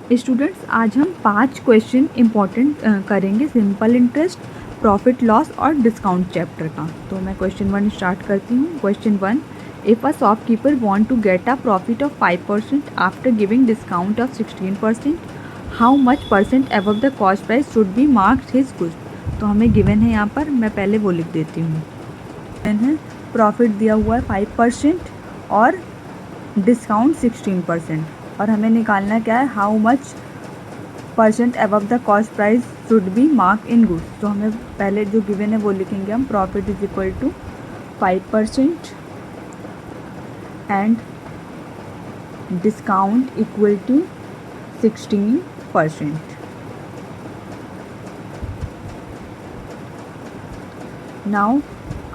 Students आज हम 5 question important करेंगे सिंपल इंटरेस्ट, प्रॉफिट लॉस और डिस्काउंट चैप्टर का। तो मैं क्वेश्चन 1 स्टार्ट करती हूँ। Question 1, if a shopkeeper want to get a profit of 5% after giving discount of 16%, how much percent above the cost price should be marked his goods. तो हमें given है यहाँ पर, मैं पहले वो लिख देती हूँ। गिवन है प्रॉफिट दिया हुआ है 5% और डिस्काउंट 16%, और हमें निकालना क्या है, how much percent above the cost price should be mark in goods. तो हमें पहले जो गिवन है वो लिखेंगे हम, profit is equal to 5% and discount equal to 16%। Now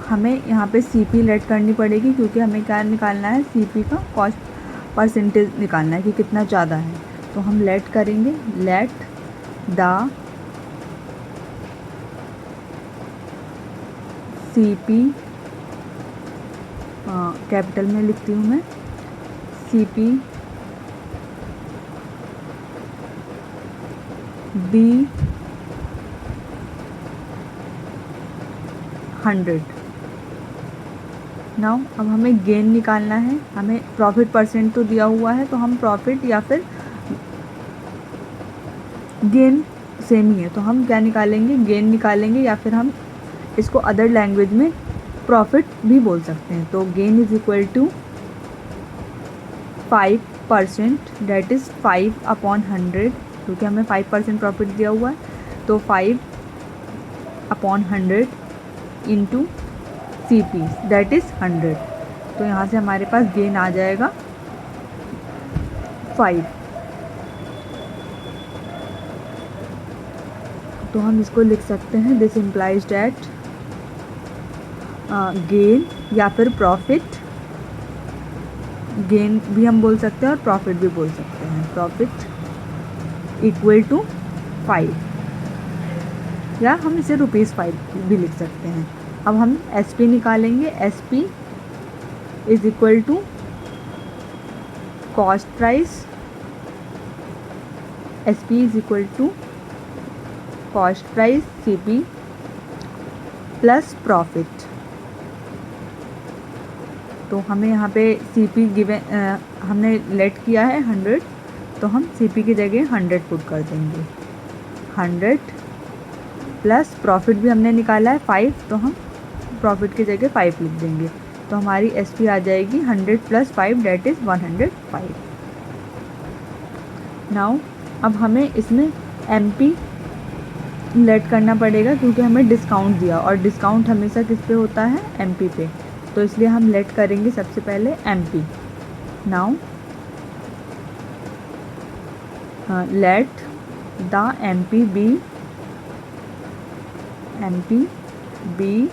हमें यहाँ पे CP लेट करनी पड़ेगी, क्योंकि हमें क्या निकालना है, CP का कॉस्ट परसेंटेज निकालना है कि कितना ज़्यादा है। तो हम लेट करेंगे, लेट द CP, कैपिटल में लिखती हूँ मैं, CP बी 100। नाउ अब हमें गेन निकालना है, हमें प्रॉफिट परसेंट तो दिया हुआ है, तो हम प्रॉफिट या फिर गेन सेम ही है, तो हम क्या निकालेंगे, गेन निकालेंगे, या फिर हम इसको अदर लैंग्वेज में प्रॉफिट भी बोल सकते हैं। तो gain is equal to 5%, that is 5/100, क्योंकि हमें 5% प्रॉफिट दिया हुआ है, तो 5/100 इंटू CP दैट इज़ 100। तो यहाँ से हमारे पास गेन आ जाएगा 5। तो हम इसको लिख सकते हैं, दिस इम्प्लाइज डैट गेन या फिर प्रॉफिट, गेन भी हम बोल सकते हैं और प्रॉफिट भी बोल सकते हैं, प्रॉफिट इक्वल टू 5, या हम इसे ₹5 भी लिख सकते हैं। अब हम SP निकालेंगे, SP is equal to cost price, SP is equal to cost price CP plus profit. तो हमें यहाँ पे CP गिवन, हमने लेट किया है 100, तो हम CP की जगह 100 पुट कर देंगे, 100 प्लस प्रॉफिट भी हमने निकाला है 5, तो हम प्रॉफिट की जगह 5 लिख देंगे। तो हमारी SP आ जाएगी 100 + 5 डेट इज़ 105। नाउ अब हमें इसमें MP लेट करना पड़ेगा, क्योंकि हमें डिस्काउंट दिया, और डिस्काउंट हमेशा किस पे होता है, MP पे, तो इसलिए हम लेट करेंगे सबसे पहले MP। Now let the MP be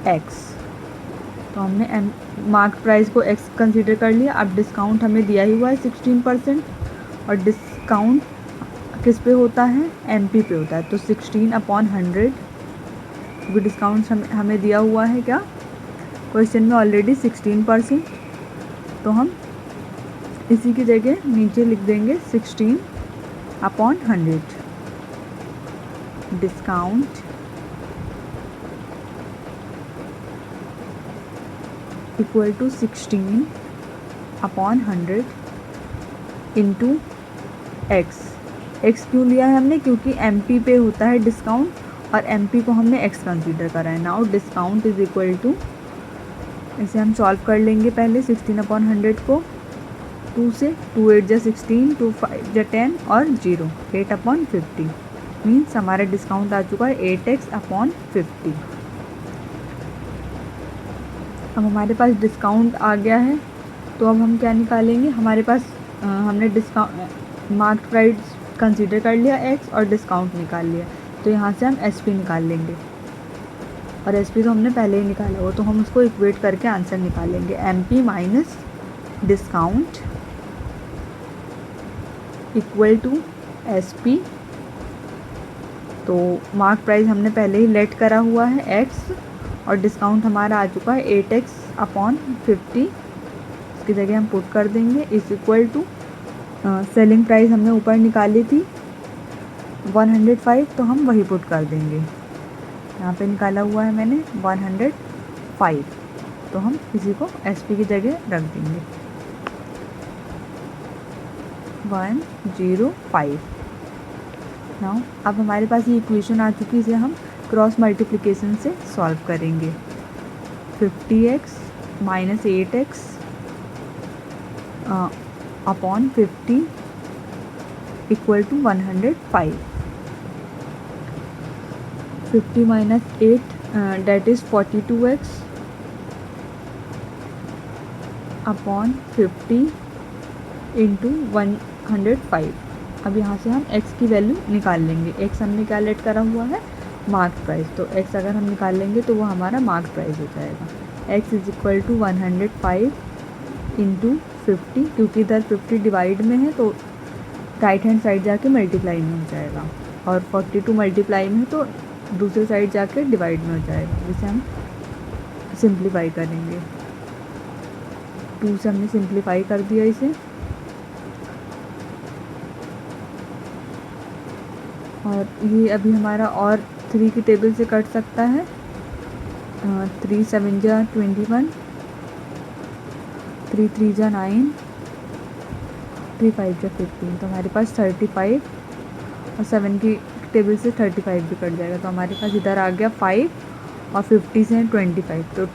X। तो हमने मार्क प्राइस को X कंसीडर कर लिया। अब डिस्काउंट हमें दिया ही हुआ है 16%, और डिस्काउंट किस पे होता है, MP पे होता है, तो 16/100, क्योंकि डिस्काउंट हमें दिया हुआ है क्या, क्वेश्चन में ऑलरेडी 16%, तो हम इसी की जगह नीचे लिख देंगे 16/100, discount equal to 16/100 into X। क्यों लिया है हमने, क्योंकि MP पे होता है डिस्काउंट, और MP को हमने X कंसीडर करा है। Now discount is equal to, इसे हम सॉल्व कर लेंगे पहले 16/100 को, 2 से, 2 8 जा 16, 2 5 जा 10 और 0, 8/50 मीन्स हमारा डिस्काउंट आ चुका है 8x/50। अब हमारे पास डिस्काउंट आ गया है, तो अब हम क्या निकालेंगे, हमारे पास हमने डिस्काउंट मार्क प्राइस कंसीडर कर लिया X और डिस्काउंट निकाल लिया, तो यहाँ से हम SP निकाल लेंगे, और SP तो हमने पहले ही निकाला हो, तो हम उसको इक्वेट करके आंसर निकालेंगे, MP minus discount equal to SP। तो मार्क प्राइस हमने पहले ही लेट करा हुआ है X, और डिस्काउंट हमारा आ चुका है 8x/50, इसकी जगह हम पुट कर देंगे, is equal to selling price हमने ऊपर निकाली थी 105, तो हम वही पुट कर देंगे। यहाँ पे निकाला हुआ है मैंने 105, तो हम इसी को SP की जगह रख देंगे 105। नाउ अब हमारे पास ये इक्वेशन आ चुकी है, इसे हम क्रॉस मल्टीप्लिकेशन से सॉल्व करेंगे। 50x minus 8x upon 50 equal to 105। 50 minus 8 that is 42x upon 50 into 105। अब यहाँ से हम x की वैल्यू निकाल लेंगे। x हमने क्या लेट करा हुआ है, मार्क प्राइस, तो x अगर हम निकाल लेंगे तो वो हमारा मार्क प्राइस हो जाएगा। x is equal to 105 into 50, क्योंकि इधर 50 डिवाइड में है तो राइट हैंड साइड जाके मल्टीप्लाई में हो जाएगा, और 42 मल्टीप्लाई में है तो दूसरी साइड जाके डिवाइड में हो जाएगा, जिसे हम सिंप्लीफाई करेंगे। 2 से हमने सिंप्लीफाई कर दिया इसे, और ये अभी हमारा और 3 की टेबल से कट सकता है। 3 7 जा 21, 3 3 जा 9, 3 5 जा 15, तो हमारे पास 35, और 7 की टेबल से 35 भी कट जाएगा, तो हमारे पास इधर आ गया 5 और 50 से 25, तो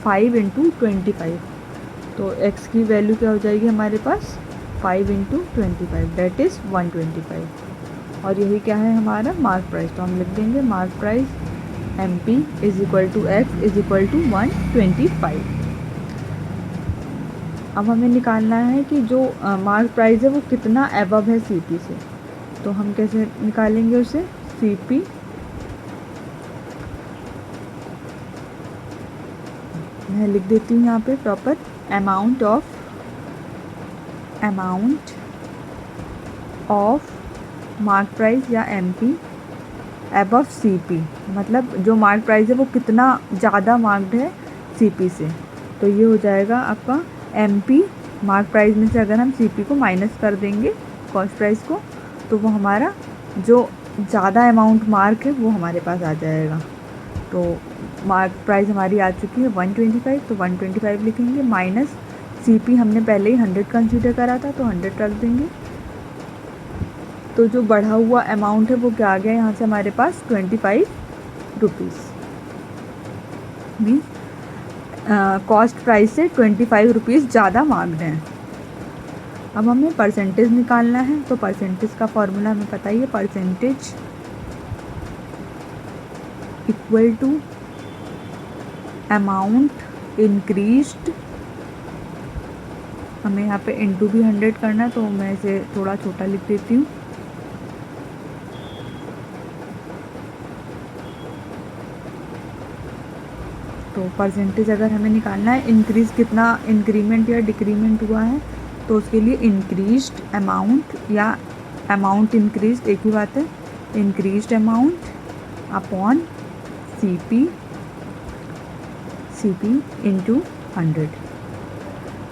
5 इंटू 25, तो x की वैल्यू क्या हो जाएगी हमारे पास 5 इंटू 25, डेट इज़ 125, और यही क्या है हमारा मार्क प्राइस, तो हम लिख देंगे mark price MP is equal to x is equal to 125। अब हमें निकालना है कि जो मार्क प्राइस है वो कितना एबव है CP से, तो हम कैसे निकालेंगे उसे। CP मैं लिख देती हूँ यहाँ पे proper, amount of mark price या MP एबव CP, मतलब जो मार्क प्राइस है वो कितना ज़्यादा मार्क्ड है CP से, तो ये हो जाएगा आपका MP। मार्क प्राइस में से अगर हम CP को माइनस कर देंगे कॉस्ट प्राइस को, तो वो हमारा जो ज़्यादा अमाउंट मार्क है वो हमारे पास आ जाएगा। तो मार्क प्राइस हमारी आ चुकी है 125, तो 125 लिखेंगे, माइनस CP हमने पहले ही 100 कंसीडर करा था तो 100 रख देंगे। तो जो बढ़ा हुआ अमाउंट है वो क्या आ गया यहाँ से हमारे पास 25 रुपीज़, मीन्स कॉस्ट प्राइस से 25 रुपीज़ ज़्यादा मांग रहे हैं। अब हमें परसेंटेज निकालना है, तो परसेंटेज का फॉर्मूला हमें पता ही है, percentage equal to amount increased, हमें यहाँ पे इंटू भी 100 करना है, तो मैं इसे थोड़ा छोटा लिख देती हूँ। तो परसेंटेज अगर हमें निकालना है, इंक्रीज़ कितना इंक्रीमेंट या डिक्रीमेंट हुआ है, तो उसके लिए इंक्रीज्ड अमाउंट या अमाउंट इंक्रीज्ड एक ही बात है, increased amount upon CP into 100।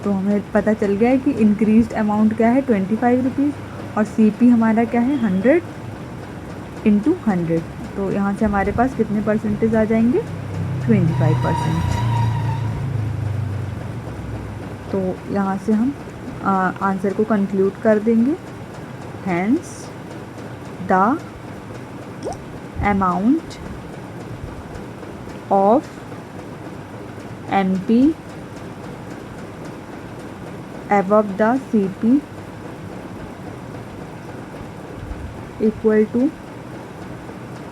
तो हमें पता चल गया है कि इंक्रीज्ड अमाउंट क्या है 25 रुपीज़, और CP हमारा क्या है 100 इंटू 100, तो यहाँ से हमारे पास कितने परसेंटेज आ जाएंगे 25%। तो यहाँ से हम आंसर को कंक्लूड कर देंगे, hence the amount of MP above the CP equal to,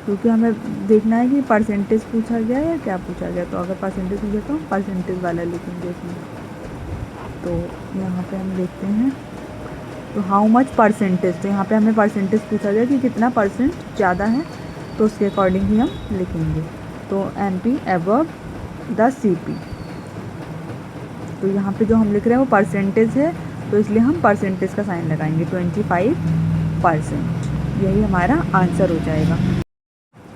क्योंकि हमें देखना है कि परसेंटेज पूछा गया या क्या पूछा गया, तो अगर परसेंटेज पूछा तो हम परसेंटेज वाला लिखेंगे इसमें। तो यहाँ पे हम देखते हैं, तो हाउ मच परसेंटेज, तो यहाँ पे हमें परसेंटेज पूछा गया कि कितना परसेंट ज़्यादा है, तो उसके अकॉर्डिंग ही हम लिखेंगे। तो MP above द CP, तो यहाँ पे जो हम लिख रहे हैं वो परसेंटेज है, तो इसलिए हम परसेंटेज का साइन लगाएंगे 25%, यही हमारा आंसर हो जाएगा।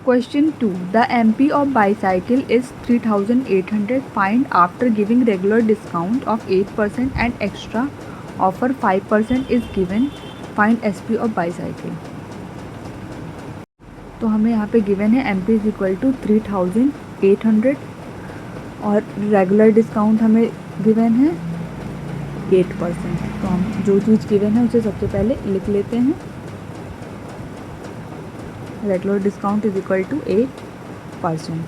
Question 2, the MP of bicycle is 3800, find after giving regular discount of 8% and extra offer 5% is given, find SP of bicycle. तो हमें यहाँ पे गिवन है MP इज़ इक्वल टू 3800 और रेगुलर डिस्काउंट हमें गिवन है 8%। तो हम जो चीज़ गिवन है उसे सबसे पहले लिख लेते हैं। Regular discount is equal to 8%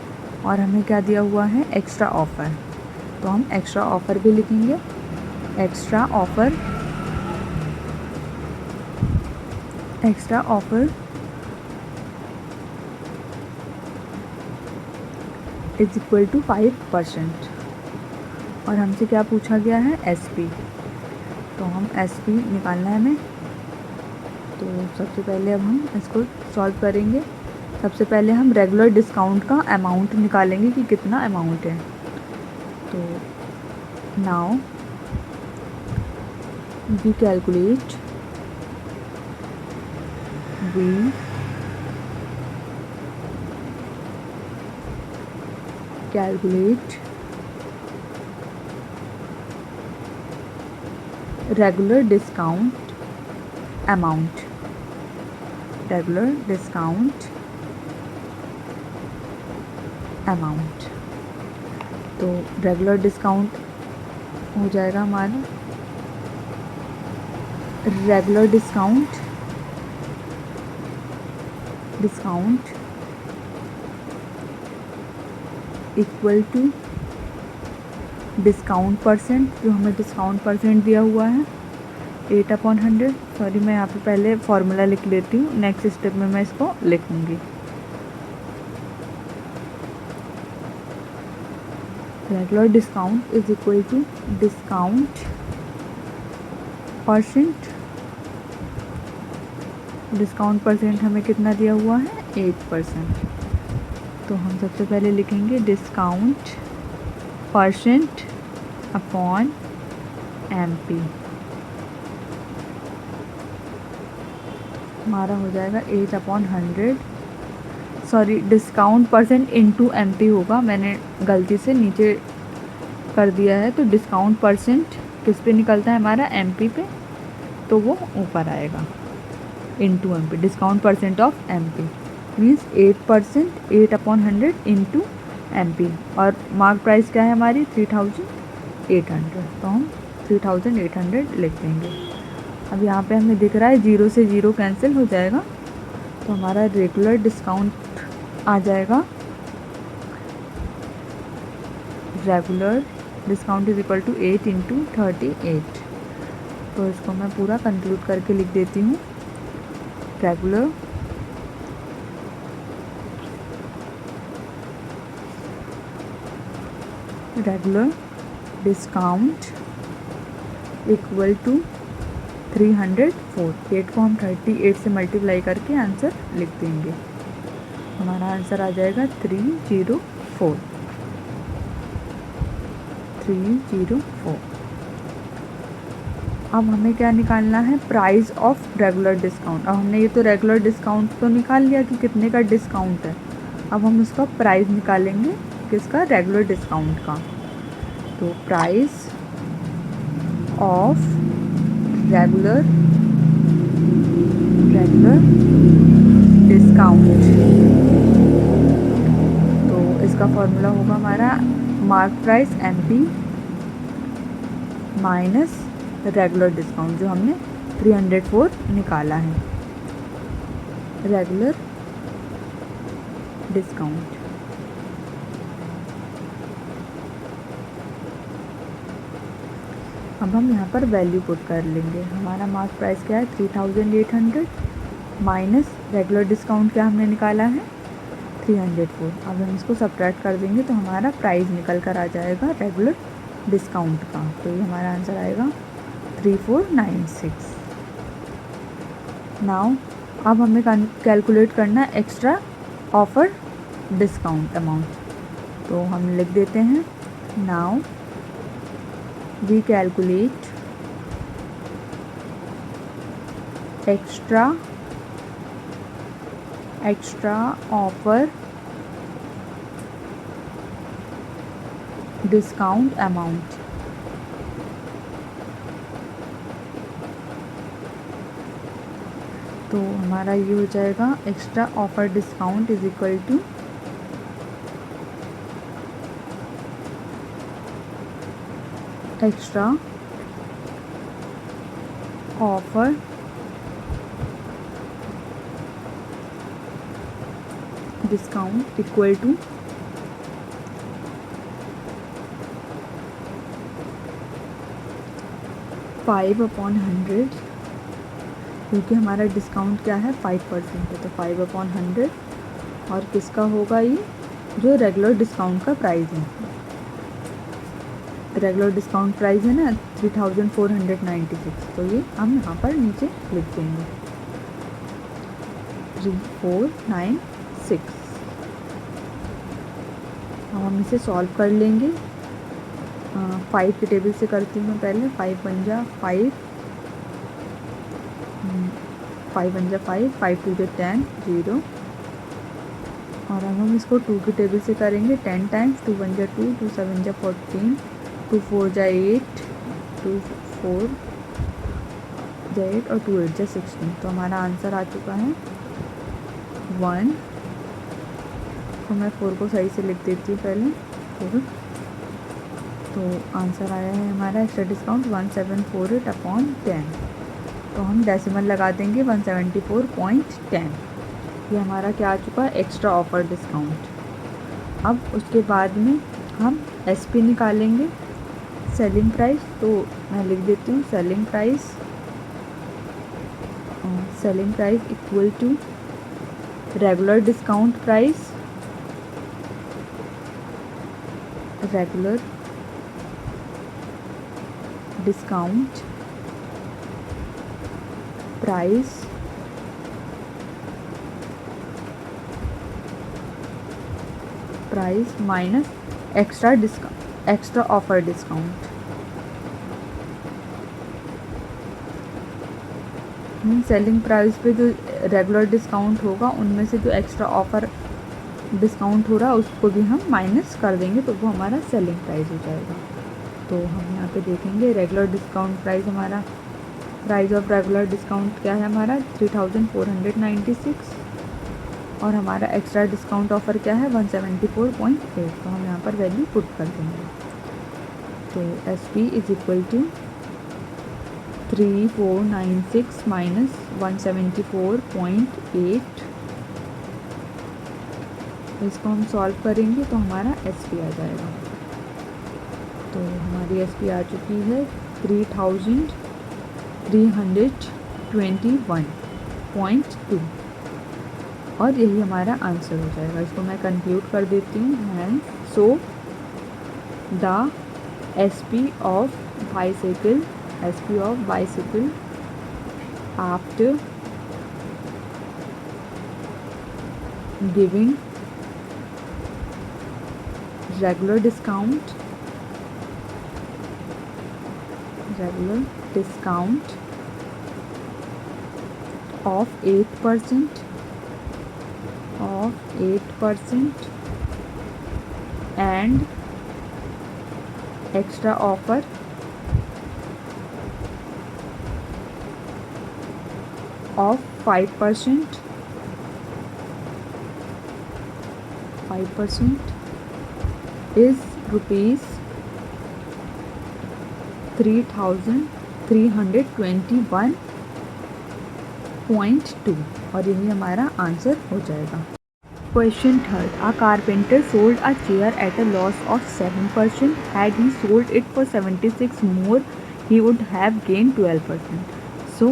और हमें क्या दिया हुआ है, एक्स्ट्रा ऑफ़र। तो हम एक्स्ट्रा ऑफ़र भी लिखेंगे। Extra offer is equal to 5% और हमसे क्या पूछा गया है, SP। तो हम SP निकालना है हमें। तो सबसे पहले अब हम इसको सॉल्व करेंगे। सबसे पहले हम रेगुलर डिस्काउंट का अमाउंट निकालेंगे कि कितना अमाउंट है। तो now we calculate regular discount amount. तो रेगुलर डिस्काउंट हो जाएगा हमारा regular discount equal to discount percent, जो हमें डिस्काउंट परसेंट दिया हुआ है 8/100। सॉरी, मैं यहाँ पे पहले फॉर्मूला लिख लेती हूँ, नेक्स्ट स्टेप में मैं इसको लिखूँगी। Regular discount is equal to discount percent. Discount percent हमें कितना दिया हुआ है, 8%। तो हम सबसे पहले लिखेंगे डिस्काउंट परसेंट अपॉन MP। हमारा हो जाएगा 8/100। Sorry, discount percent into MP होगा, मैंने गलती से नीचे कर दिया है। तो डिस्काउंट परसेंट किस पे निकलता है हमारा, MP पे, तो वो ऊपर आएगा into MP। Discount percent of MP means 8%, 8/100 into MP। और मार्क प्राइस क्या है हमारी, 3800। तो हम 3800 लिख देंगे। अब यहाँ पे हमें दिख रहा है 0 से 0 कैंसिल हो जाएगा, तो हमारा रेगुलर डिस्काउंट आ जाएगा। Regular discount is equal to 8 into 38। तो इसको मैं पूरा कंक्लूड करके लिख देती हूँ। Regular discount equal to 304। 8 को हम 38 से मल्टीप्लाई करके आंसर लिख देंगे। हमारा आंसर आ जाएगा 304। अब हमें क्या निकालना है, प्राइस ऑफ रेगुलर डिस्काउंट। अब हमने ये तो रेगुलर डिस्काउंट तो निकाल लिया कि कितने का डिस्काउंट है। अब हम इसका प्राइस निकालेंगे, किसका, रेगुलर डिस्काउंट का। तो प्राइस ऑफ रेगुलर डिस्काउंट, तो इसका फॉर्मूला होगा हमारा mark price MP minus regular discount, जो हमने 304 निकाला है। रेगुलर डिस्काउंट अब हम यहाँ पर वैल्यू पुट कर लेंगे। हमारा मार्क प्राइस क्या है, 3800 माइनस रेगुलर डिस्काउंट क्या हमने निकाला है, 304। अब हम इसको सब्ट्रैक्ट कर देंगे तो हमारा प्राइस निकल कर आ जाएगा रेगुलर डिस्काउंट का। तो ये हमारा आंसर आएगा 3496। नाउ अब हमें कैलकुलेट करना है एक्स्ट्रा ऑफर डिस्काउंट अमाउंट। तो हम लिख देते हैं, now we calculate extra offer discount amount. तो हमारा ये हो जाएगा extra offer discount is equal to extra offer discount equal to 5/100, क्योंकि हमारा डिस्काउंट क्या है 5% है, तो 5/100 और किसका होगा ये, जो रेगुलर डिस्काउंट का प्राइस है। रेगुलर डिस्काउंट प्राइस है ना 3496, तो ये हम यहाँ पर नीचे लिख देंगे 3496। अब हम इसे सॉल्व कर लेंगे। 5 की टेबल से करती हूँ मैं पहले। 5 बन जा 5, 5 बन जा 5, 5 2 10 0। और अब हम इसको 2 की टेबल से करेंगे 10 टाइम्स। 2 1 जा 2, 2 7 जा 14, 2 4 जा 8, 2 4 जा 8 और 2 8 जा 16। तो हमारा आंसर आ चुका है 1। तो मैं 4 को सही से लिख देती हूँ पहले 4। तो आंसर आया है हमारा एक्स्ट्रा डिस्काउंट 1748/10। तो हम डेसिमल लगा देंगे 174.10। ये हमारा क्या आ चुका है, एक्स्ट्रा ऑफर डिस्काउंट। अब उसके बाद में हम एसपी निकालेंगे, सेलिंग प्राइस। तो मैं लिख देती हूँ selling price equal to regular discount price, regular discount price minus extra offer discount. Selling price पे जो रेगुलर डिस्काउंट होगा उनमें से जो एक्स्ट्रा ऑफर डिस्काउंट हो रहा है उसको भी हम माइनस कर देंगे, तो वो हमारा सेलिंग प्राइस हो जाएगा। तो हम यहाँ पे देखेंगे रेगुलर डिस्काउंट प्राइस, हमारा प्राइस ऑफ रेगुलर डिस्काउंट क्या है हमारा 3496 और हमारा एक्स्ट्रा डिस्काउंट ऑफर क्या है 174.8। तो हम यहाँ पर वैल्यू पुट कर देंगे। तो S P is equal to 3496 minus 174.8। इसको हम सॉल्व करेंगे तो हमारा एस पी आ जाएगा। तो हमारी एस पी आ चुकी है 3321.2 और यही हमारा आंसर हो जाएगा। इसको मैं कंक्लूड कर देती हूँ। And so the S P of bicycle after giving regular discount of 8% and extra offer of 5% is rupees 3321.2 और यही हमारा आंसर हो जाएगा। Question third, a carpenter sold a chair at a loss of 7%. Had he sold it for 76 more, he would have gained 12%. So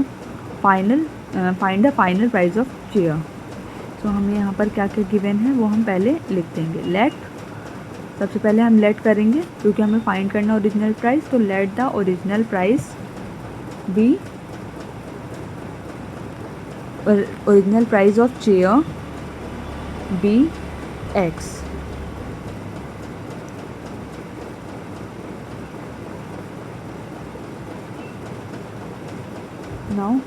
find the final price of chair. तो हमें यहाँ पर क्या क्या गिवन है वो हम पहले लिख देंगे। लेट, सबसे पहले हम लेट करेंगे क्योंकि हमें फाइंड करना ओरिजिनल प्राइस। तो let the original price be original price of chair be X. Now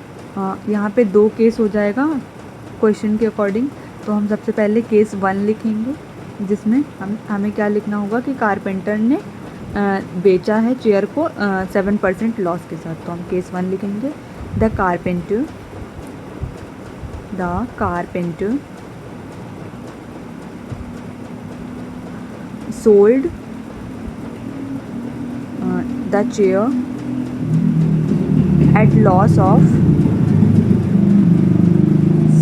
यहाँ पे 2 केस हो जाएगा क्वेश्चन के अकॉर्डिंग। तो हम सबसे पहले केस 1 लिखेंगे जिसमें हमें क्या लिखना होगा कि कारपेंटर ने बेचा है चेयर को 7% लॉस के साथ। तो हम केस 1 लिखेंगे, the carpenter the carpenter sold the chair at loss of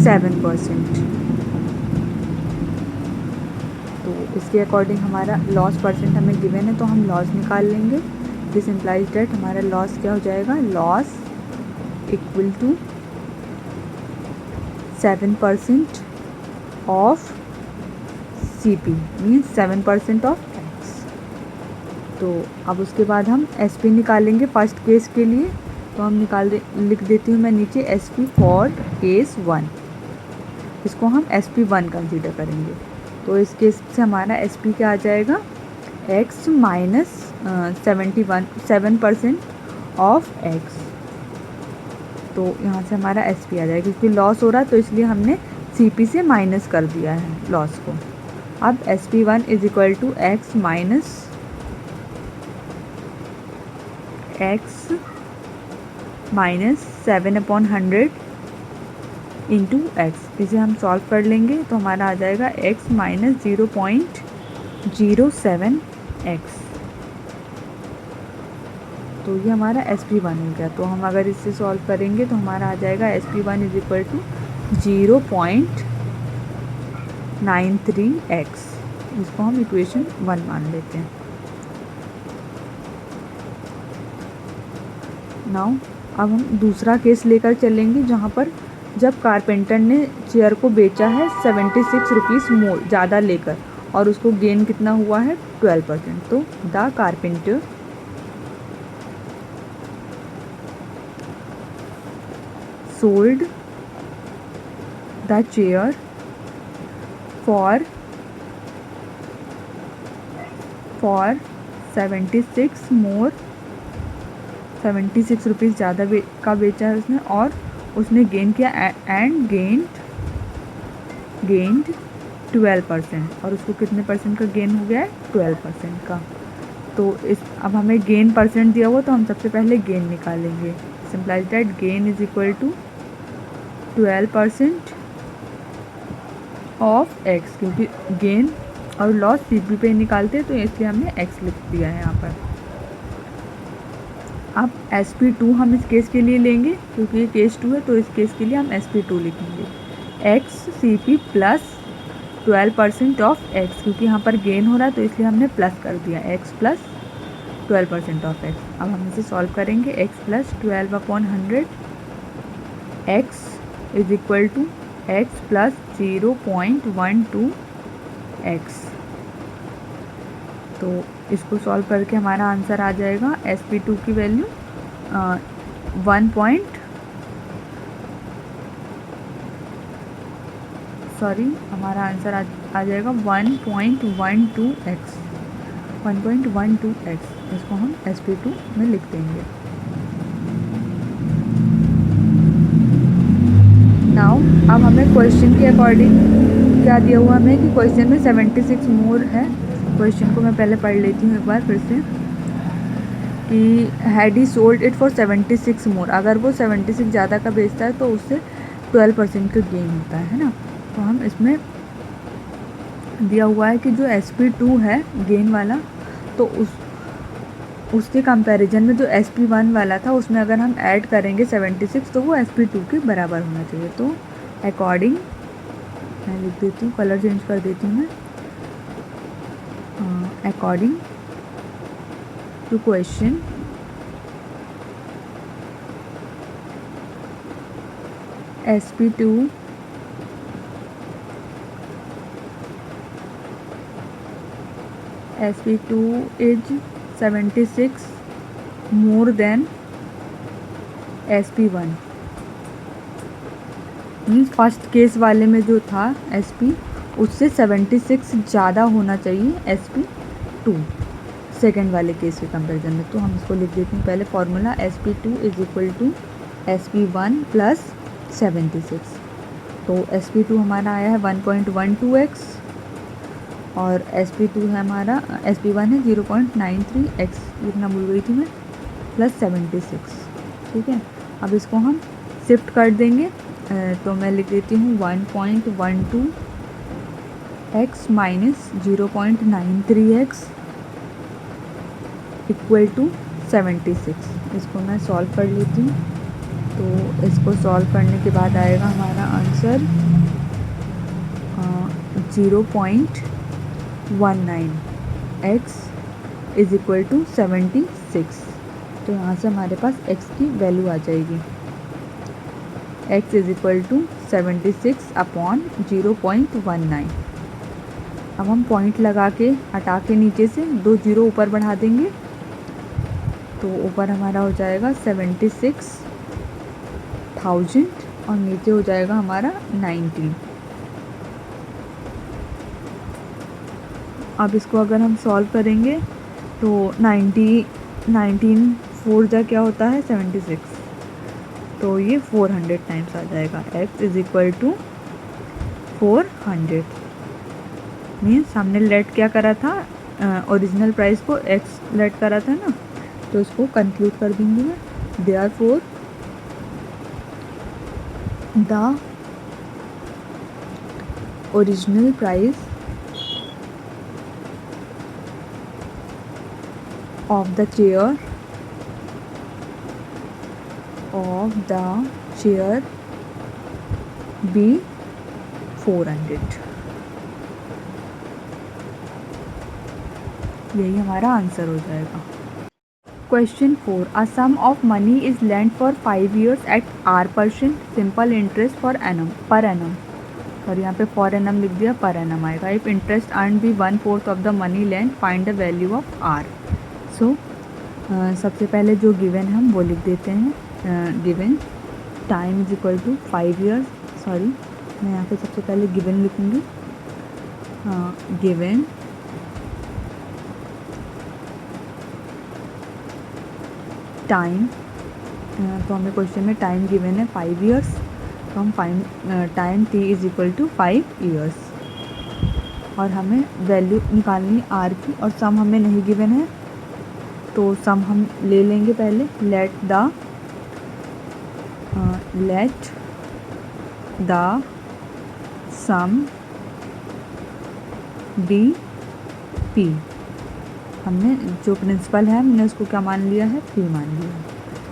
7%. तो इसके अकॉर्डिंग हमारा लॉस परसेंट हमें गिवन है, तो हम लॉस निकाल लेंगे. दिस इम्प्लाइज डेट हमारा लॉस क्या हो जाएगा, loss equal to 7% of CP means 7% of X. तो अब उसके बाद हम SP निकालेंगे फर्स्ट केस के लिए. तो हम लिख देती हूँ मैं नीचे SP फॉर केस 1. इसको हम SP1 कंसीडर करेंगे. तो इस केस से हमारा SP क्या आ जाएगा, X माइनस 7% ऑफ X. तो यहाँ से हमारा SP आ जाएगा, क्योंकि लॉस हो रहा है तो इसलिए हमने CP से माइनस कर दिया है लॉस को. अब SP1 is equal to X minus X minus 7/100 into X. इसे हम सॉल्व कर लेंगे तो हमारा आ जाएगा X माइनस 0.07X. तो ये हमारा SP1 हो गया. तो हम अगर इससे सॉल्व करेंगे तो हमारा आ जाएगा SP1 is equal to 0.93X. इसको हम इक्वेशन 1 मान लेते हैं. नाउ अब हम दूसरा केस लेकर चलेंगे, जहाँ पर जब कारपेंटर ने चेयर को बेचा है 76 रुपीज़ मोर ज़्यादा लेकर, और उसको गेन कितना हुआ है 12%. तो the carpenter sold the chair for 76 rupees ज़्यादा का बेचा है उसने, और उसने गेन किया एंड गेन्ड 12%. और उसको कितने परसेंट का गेन हो गया है, 12% का. तो अब हमें गेन परसेंट दिया हुआ, तो हम सबसे पहले गेन निकालेंगे. Simplify that gain is equal to 12% of X, क्योंकि गेन और लॉस CP पे निकालते हैं, तो इसलिए हमने X लिख दिया है यहाँ पर. अब SP2 हम इस केस के लिए लेंगे, क्योंकि ये केस 2 है, तो इस केस के लिए हम SP2 लिखेंगे. X CP plus 12% of X, क्योंकि यहाँ पर गेन हो रहा है तो इसलिए हमने प्लस कर दिया, X प्लस 12% ऑफ X. अब हम इसे सॉल्व करेंगे. X plus 12/100 X is equal to X plus 0.12X. तो इसको सॉल्व करके हमारा आंसर आ जाएगा SP2 की वैल्यू 1.12X. इसको हम SP2 में लिख देंगे. नाउ अब हमें क्वेश्चन के अकॉर्डिंग क्या दिया हुआ हमें कि क्वेश्चन में 76 मोर है. क्वेश्चन को मैं पहले पढ़ लेती हूँ एक बार फिर से, कि had he sold it for 76 मोर. अगर वो 76 ज़्यादा का बेचता है तो उससे 12% का गेन होता है ना. तो हम इसमें दिया हुआ है कि जो SP2 है गेन वाला, तो उसके कंपैरिजन में जो SP1 वाला था उसमें अगर हम ऐड करेंगे 76 तो वो SP2 के बराबर होना चाहिए. तो अकॉर्डिंग मैं लिख देती हूँ, कलर चेंज कर देती हूँ मैं. According to question, SP2 is 76 more than SP1. Means first case वाले में जो था SP उससे 76 ज़्यादा होना चाहिए SP2 सेकेंड वाले केस के कंपैरिजन में. तो हम इसको लिख देते हैं पहले formula. SP2 is equal to SP1 plus 76. तो SP2 हमारा आया है 1.12X और SP2 है हमारा SP1 है 0.93X लिखना भूल गई थी मैं, प्लस 76. ठीक है. अब इसको हम शिफ्ट कर देंगे तो मैं लिख देती हूँ 1.12 x minus 0.93x equal to 76। इसको मैं सॉल्व कर लेती हूँ। तो इसको सॉल्व करने के बाद आएगा हमारा answer 0.19 x is equal to 76। तो यहाँ से हमारे पास x की वैल्यू आ जाएगी, x is equal to 76 upon 0.19। अब हम पॉइंट लगा के हटा के नीचे से 2 जीरो ऊपर बढ़ा देंगे, तो ऊपर हमारा हो जाएगा 76,000 और नीचे हो जाएगा हमारा 19। अब इसको अगर हम सॉल्व करेंगे तो 19 4 जा क्या होता है 76, तो ये 400 टाइम्स आ जाएगा। x is equal to 400 means हमने लेट क्या करा था, ओरिजिनल प्राइस को x लेट करा था ना, तो इसको कंक्लूड कर दूँगी मैं। Therefore the original price of the chair be 400। यही हमारा आंसर हो जाएगा। Question 4, a sum of money is lent for 5 years at R% simple interest for annum per annum, और यहाँ पे फॉर एनम लिख दिया, पर एनम आएगा। If interest earn be 1/4 of the money lent find the value of R। So सबसे पहले जो given है हम वो लिख देते हैं। Given time is equal to 5 years, sorry मैं यहाँ पे सबसे पहले गिवन लिखूँगी। गिवन टाइम, तो हमें क्वेश्चन में टाइम गिवन है 5 years, तो हम find time t is equal to 5 years और हमें वैल्यू निकालनी R की, और सम हमें नहीं गिवन है तो सम हम ले लेंगे पहले। Let the sum be P। हमने जो प्रिंसिपल है हमने उसको क्या मान लिया है, P मान लिया है।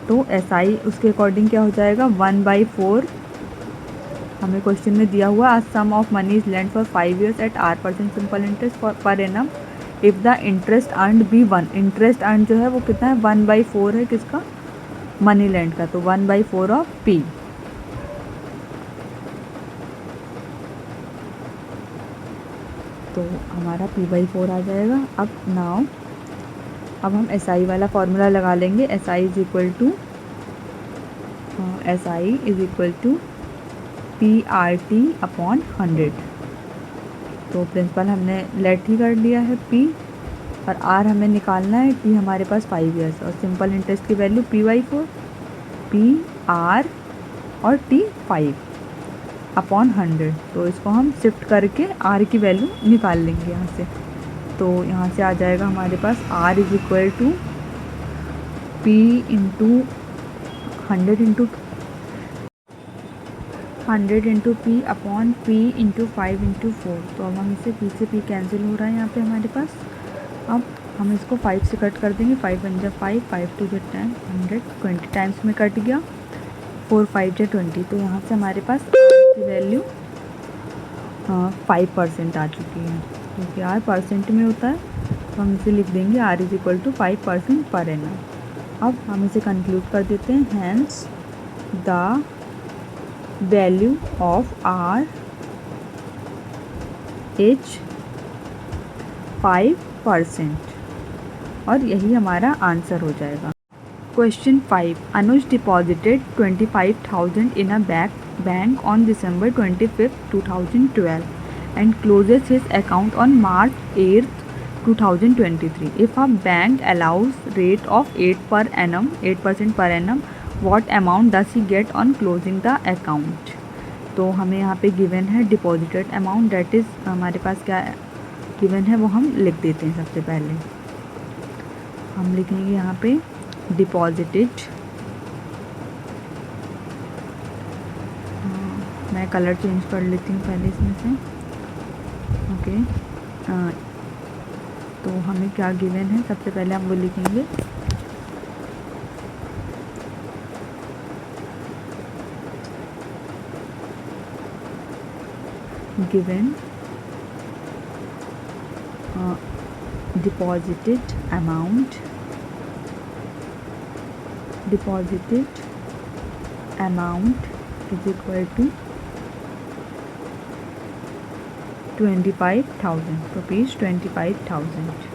तो SI उसके अकॉर्डिंग क्या हो जाएगा 1/4। हमें क्वेश्चन में दिया हुआ a sum of money is lent for 5 years at R% simple interest for per annum if the interest earned be 1। Interest earn जो है वो कितना है 1/4 है, किसका, मनी लेंड का, तो 1/4 ऑफ P। तो हमारा P/4 आ जाएगा। अब हम SI वाला फॉर्मूला लगा लेंगे। SI is equal to PRT upon 100। तो प्रिंसिपल हमने लेट ही कर लिया है P, और R हमें निकालना है, T हमारे पास 5 years, और सिंपल इंटरेस्ट की वैल्यू P/4, PR और T 5 अपॉन 100। तो इसको हम शिफ्ट करके R की वैल्यू निकाल लेंगे यहाँ से। तो यहाँ से आ जाएगा हमारे पास R is equal to P into 100 into P upon P into 5 into 4। तो अब हम इसे P से P कैंसिल हो रहा है यहाँ पे हमारे पास। अब हम इसको 5 से कट कर देंगे, 5 1 जा 5, 5 2 जा 10, 100 20 टाइम्स में कट गया, 4 5 जा 20। तो यहाँ से हमारे पास R की वैल्यू 5% आ चुकी है, क्योंकि R परसेंट में होता है, तो हम इसे लिख देंगे R is equal to 5% per annum. अब हम इसे कंक्लूड कर देते हैं। Hence the value of R is 5%, और यही हमारा आंसर हो जाएगा। Question 5, Anuj deposited 25,000 in a bank on December 25th 2012 and closes his account on March 8th 2023. If a bank allows rate of 8% per annum, what amount does he get on closing the account? तो हमें यहाँ पे given है deposited amount, that is हमारे पास क्या given है वो हम लिख देते हैं। सबसे पहले हम लिखेंगे यहाँ पे डिपॉजिटेड मैं कलर चेंज कर लेती हूँ पहले इसमें से। ओके, तो हमें क्या गिवन है, सबसे पहले हम वो लिखेंगे। Given deposited amount is equal to 25,000 rupees, 25,000।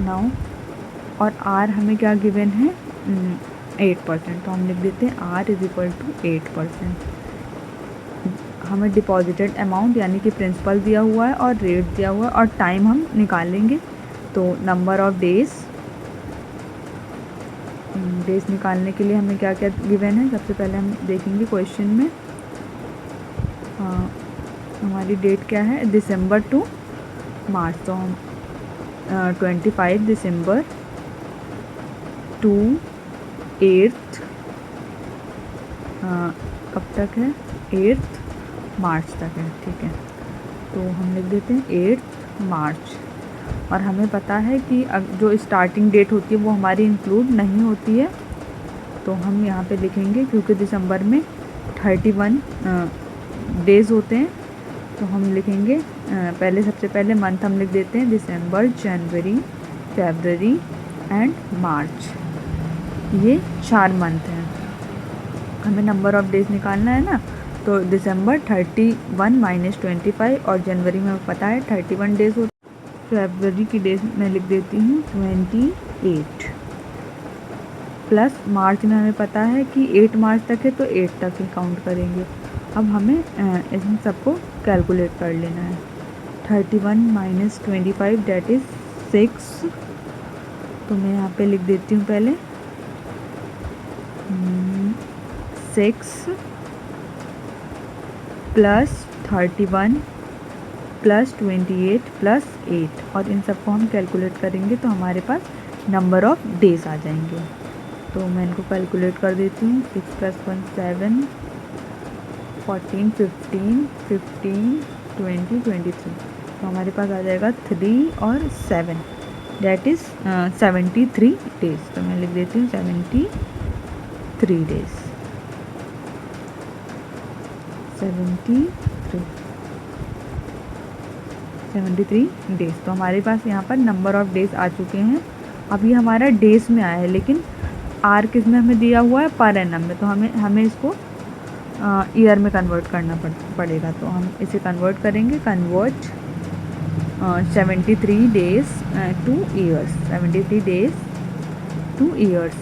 Now और आर हमें क्या गिवन है, 8%, तो हम लिख देते हैं आर इज इक्वल टू 8%। हमें डिपॉजिटेड अमाउंट यानी कि प्रिंसिपल दिया हुआ है और रेट दिया हुआ है और टाइम हम निकालेंगे। तो नंबर ऑफ डेज़ निकालने के लिए हमें क्या क्या गिवन है, सबसे पहले हम देखेंगे क्वेश्चन में हमारी डेट क्या है, दिसंबर टू मार्च। तो हम 25 दिसंबर टू 8th कब तक है, 8th मार्च तक है, ठीक है। तो हम लिख देते हैं 8 मार्च। और हमें पता है कि जो स्टार्टिंग डेट होती है वो हमारी इंक्लूड नहीं होती है, तो हम यहाँ पे लिखेंगे क्योंकि दिसंबर में 31 डेज़ होते हैं, तो हम लिखेंगे पहले सबसे पहले मंथ हम लिख देते हैं दिसंबर, जनवरी, फरवरी एंड मार्च। ये 4 मंथ हैं। हमें नंबर ऑफ़ डेज़ निकालना है ना, तो दिसंबर 31 माइनस 25 और जनवरी में हमें पता है 31 डेज़ होते। फरवरी की डेज मैं लिख देती हूँ 28 प्लस मार्च में हमें पता है कि 8 मार्च तक है, तो 8 तक ही काउंट करेंगे। अब हमें इन सबको कैलकुलेट कर लेना है। 31 माइनस 25 डेट इज़ 6। तो मैं यहाँ पे लिख देती हूँ पहले 6 प्लस 31 प्लस 28 प्लस 8 और इन सबको हम कैलकुलेट करेंगे तो हमारे पास नंबर ऑफ़ डेज़ आ जाएंगे। तो मैं इनको कैलकुलेट कर देती हूँ। 6 + 1 7 14 15 15 20 23। तो हमारे पास आ जाएगा 3 और 7 डेट इज़ 73 डेज़। तो मैं लिख देती हूँ 73 डेज़, 73 डेज़। तो हमारे पास यहाँ पर नंबर ऑफ़ डेज़ आ चुके हैं। अब ये हमारा डेज़ में आया है, लेकिन आर किस में हमें दिया हुआ है, पर एनम में। तो हमें इसको ईयर में कन्वर्ट करना पड़ेगा। तो हम इसे कन्वर्ट करेंगे, convert 73 days two years, 73 days two years.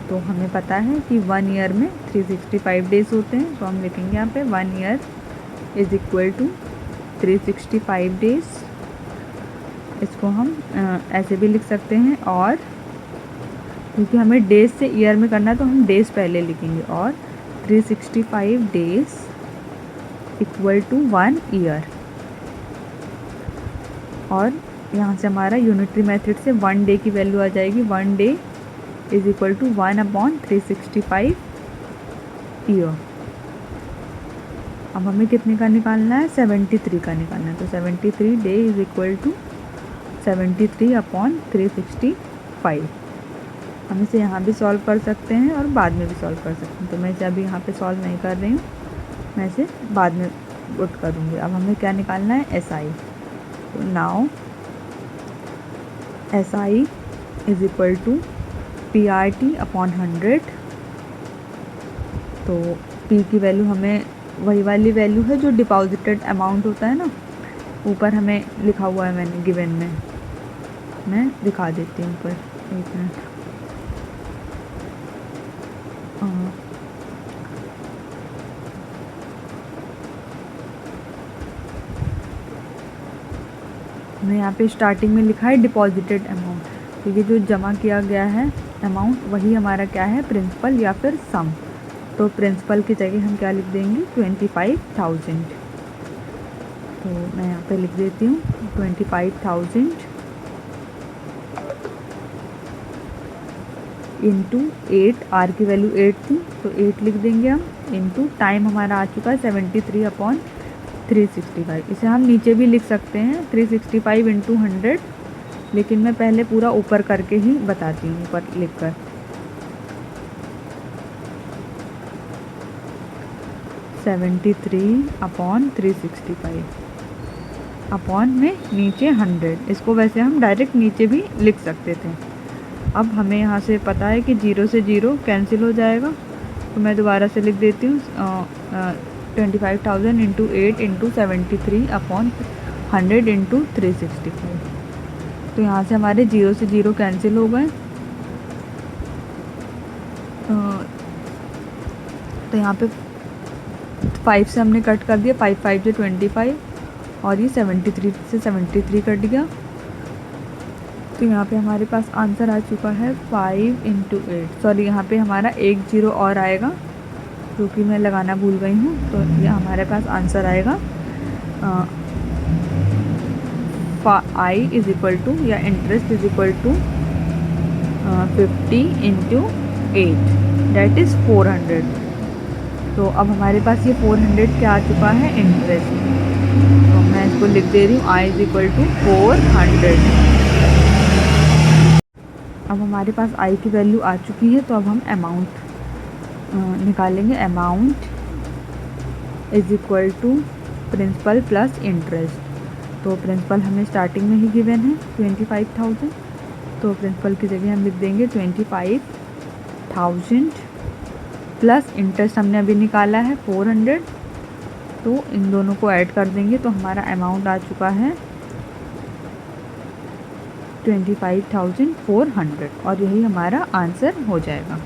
तो हमें पता है कि 1 ईयर में 365 डेज़ होते हैं, तो हम लिखेंगे यहाँ पे 1 year is equal to 365 days. इसको हम ऐसे भी लिख सकते हैं, और क्योंकि हमें डेज़ से ईयर में करना है तो हम डेज़ पहले लिखेंगे, और 365 डेज़ इक्वल टू 1 ईयर। और यहाँ से हमारा यूनिटरी मेथड से 1 डे की वैल्यू आ जाएगी। 1 day is equal to 1/365 year. अब हमें कितने का निकालना है, 73 का निकालना है। तो 73 डे इज़ इक्वल टू 73/365। हम इसे यहाँ भी सॉल्व कर सकते हैं और बाद में भी सॉल्व कर सकते हैं। तो मैं इसे अभी यहाँ पे सॉल्व नहीं कर रही हूँ, मैं इसे बाद में पुट करूँगी। अब हमें क्या निकालना है, SI। तो now SI is equal to PRT/100। तो P की वैल्यू हमें वही वाली वैल्यू है जो डिपॉजिटेड अमाउंट होता है ना, ऊपर हमें लिखा हुआ है मैंने गिवन में, मैं दिखा देती हूँ ऊपर, 1 मिनट। मैं यहाँ पे स्टार्टिंग में लिखा है डिपॉजिटेड अमाउंट, तो ये जो जमा किया गया है अमाउंट वही हमारा क्या है, प्रिंसिपल या फिर सम। तो प्रिंसिपल की जगह हम क्या लिख देंगे, 25,000। तो मैं यहाँ पे लिख देती हूँ 25,000 इंटू 8, आर की वैल्यू 8 थी तो 8 लिख देंगे हम, इंटू टाइम हमारा आ चुका है 73/365। इसे हम नीचे भी लिख सकते हैं 365 इंटू 100, लेकिन मैं पहले पूरा ऊपर करके ही बताती हूँ, ऊपर लिख कर 73/365 अपॉन में नीचे 100। इसको वैसे हम डायरेक्ट नीचे भी लिख सकते थे। अब हमें यहाँ से पता है कि 0 से 0 कैंसिल हो जाएगा, तो मैं दोबारा से लिख देती हूँ 25,000 इंटू 8 इंटू 73/100 इंटू 365। तो यहाँ से हमारे 0 से 0 कैंसिल हो गए। तो यहाँ पे 5 से हमने कट कर दिया, 5 5 से 25 और ये 73 से 73 कट गया। तो यहाँ पे हमारे पास आंसर आ चुका है 5 इंटू 8। सॉरी, यहाँ पे हमारा 1 0 और आएगा जो कि मैं लगाना भूल गई हूँ। तो ये हमारे पास आंसर आएगा I इज इक्वल टू या interest is equal to 50 into 8 that is 400। तो अब हमारे पास ये 400 क्या आ चुका है, इंटरेस्ट। तो मैं इसको लिख दे रही हूँ I इज इक्वल टू 400। अब हमारे पास I की वैल्यू आ चुकी है, तो अब हम अमाउंट निकालेंगे। Amount is equal to principal plus interest. तो प्रिंसिपल हमें स्टार्टिंग में ही गिवन है 25,000, तो प्रिंसिपल की जगह हम लिख देंगे 25,000 प्लस इंटरेस्ट हमने अभी निकाला है 400। तो इन दोनों को ऐड कर देंगे तो हमारा अमाउंट आ चुका है 25,400 और यही हमारा आंसर हो जाएगा।